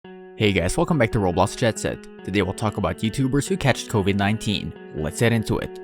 Hey guys, welcome back to Roblox Jetset. Today we'll talk about YouTubers who catched COVID-19. Let's get into it.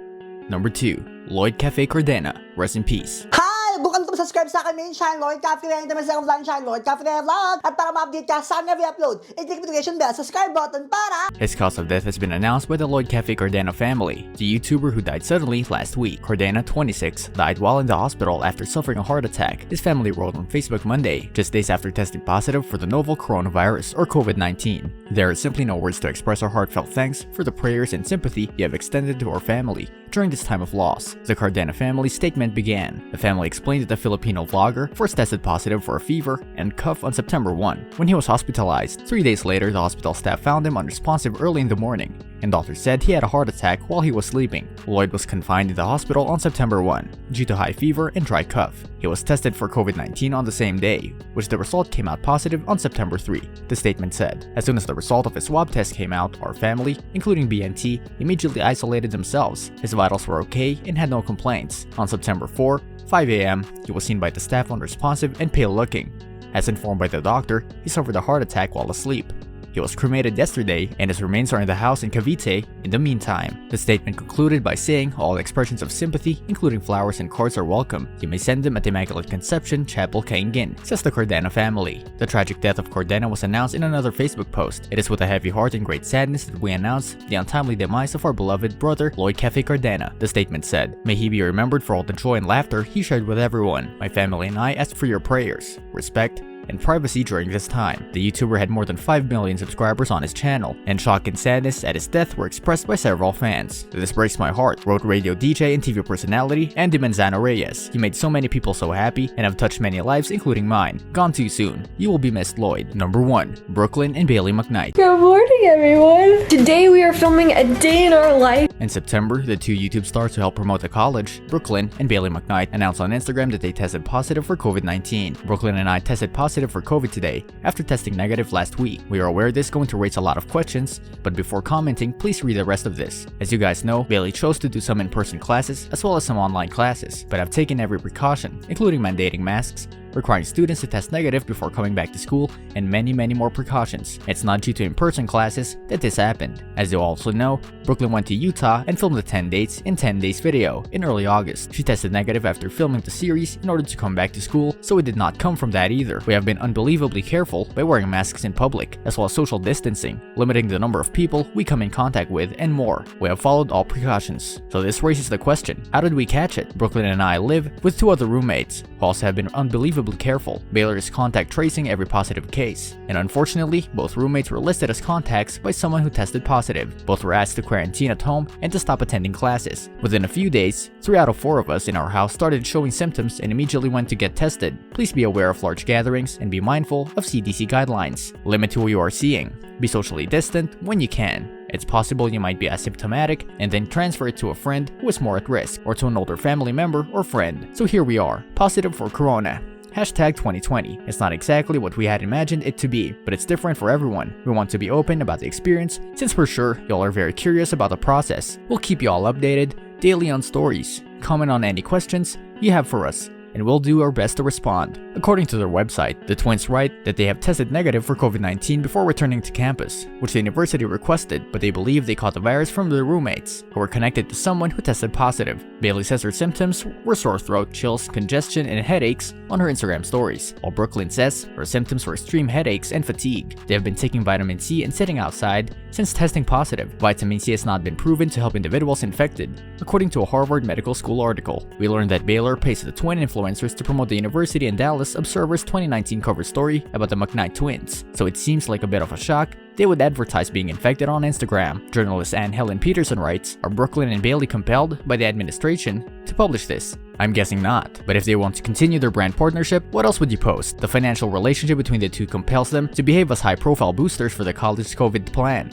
Number 2. Lloyd Cafe Cardena. Rest in peace. Hi! Bukan to subscribe sa akin main channel, Lloyd Cafe na naman sa vlog channel, Lloyd Cafe na vlog. At para ma-update ka sa every upload, i-click notification bell, subscribe button para... His cause of death has been announced by the Lloyd Cafe Cardena family. The YouTuber who died suddenly last week, Cardena, 26, died while in the hospital after suffering a heart attack. His family wrote on Facebook Monday, just days after testing positive for the novel coronavirus or COVID-19. There are simply no words to express our heartfelt thanks for the prayers and sympathy you have extended to our family during this time of loss. The Cardena family statement began. The family explained that the Filipino vlogger first tested positive for a fever and cough on September 1 when he was hospitalized. 3 days later, the hospital staff found him unresponsive early in the morning, and doctors said he had a heart attack while he was sleeping. Lloyd was confined in the hospital on September 1 due to high fever and dry cough. He was tested for COVID-19 on the same day, which the result came out positive on September 3. The statement said, as soon as the result of his swab test came out, our family, including BNT, immediately isolated themselves. His vitals were okay and had no complaints. On September 4, 5 a.m., he was seen by the staff unresponsive and pale looking. As informed by the doctor, he suffered a heart attack while asleep. He was cremated yesterday, and his remains are in the house in Cavite in the meantime. The statement concluded by saying all expressions of sympathy, including flowers and cards, are welcome. You may send them at Immaculate Conception Chapel, Caingin, says the Cardena family. The tragic death of Cardena was announced in another Facebook post. It is with a heavy heart and great sadness that we announce the untimely demise of our beloved brother, Lloyd Cafe Cardena. The statement said, "May he be remembered for all the joy and laughter he shared with everyone. My family and I ask for your prayers, respect, and privacy during this time." The YouTuber had more than 5 million subscribers on his channel, and shock and sadness at his death were expressed by several fans. "This breaks my heart," wrote radio DJ and TV personality Andy Manzano Reyes. "You made so many people so happy and have touched many lives, including mine. Gone too soon. You will be missed, Lloyd." Number 1. Brooklyn and Bailey McKnight. Good morning, everyone! Today we are filming a day in our life. In September, the two YouTube stars who helped promote the college, Brooklyn and Bailey McKnight, announced on Instagram that they tested positive for COVID-19. Brooklyn and I tested positive for COVID today after testing negative last week. We are aware this is going to raise a lot of questions, but before commenting, please read the rest of this. As you guys know, Bailey chose to do some in-person classes as well as some online classes, but I've taken every precaution, including mandating masks, requiring students to test negative before coming back to school, and many more precautions. It's not due to in-person classes that this happened. As you also know, Brooklyn went to Utah and filmed the 10 dates in 10 days video in early August. She tested negative after filming the series in order to come back to school, so it did not come from that either. We have been unbelievably careful by wearing masks in public, as well as social distancing, limiting the number of people we come in contact with, and more. We have followed all precautions. So this raises the question, how did we catch it? Brooklyn and I live with 2 other roommates who also have been unbelievably careful. Baylor is contact tracing every positive case, and unfortunately, both roommates were listed as contacts by someone who tested positive. Both were asked to quarantine at home and to stop attending classes. Within a few days, 3 out of 4 of us in our house started showing symptoms and immediately went to get tested. Please be aware of large gatherings and be mindful of CDC guidelines. Limit who you are seeing. Be socially distant when you can. It's possible you might be asymptomatic and then transfer it to a friend who is more at risk, or to an older family member or friend. So here we are, positive for corona. Hashtag 2020. It's not exactly what we had imagined it to be, but it's different for everyone. We want to be open about the experience since we're sure y'all are very curious about the process. We'll keep you all updated daily on stories. Comment on any questions you have for us, and we'll do our best to respond. According to their website, the twins write that they have tested negative for COVID-19 before returning to campus, which the university requested, but they believe they caught the virus from their roommates, who were connected to someone who tested positive. Bailey says her symptoms were sore throat, chills, congestion, and headaches on her Instagram stories, while Brooklyn says her symptoms were extreme headaches and fatigue. They have been taking vitamin C and sitting outside since testing positive. Vitamin C has not been proven to help individuals infected, according to a Harvard Medical School article. We learned that Baylor pays the twin influencers to promote the University in Dallas Observer's 2019 cover story about the McKnight twins, so it seems like a bit of a shock they would advertise being infected on Instagram. Journalist Ann Helen Peterson writes, "Are Brooklyn and Bailey compelled by the administration to publish this?" I'm guessing not, but if they want to continue their brand partnership, what else would you post? The financial relationship between the two compels them to behave as high-profile boosters for the college's COVID plan.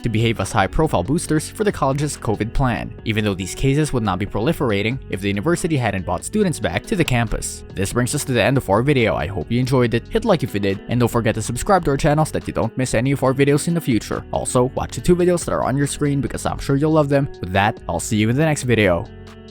Even though these cases would not be proliferating if the university hadn't brought students back to the campus. This brings us to the end of our video. I hope you enjoyed it. Hit like if you did, and don't forget to subscribe to our channel so that you don't miss any of our videos in the future. Also, watch the 2 videos that are on your screen because I'm sure you'll love them. With that, I'll see you in the next video.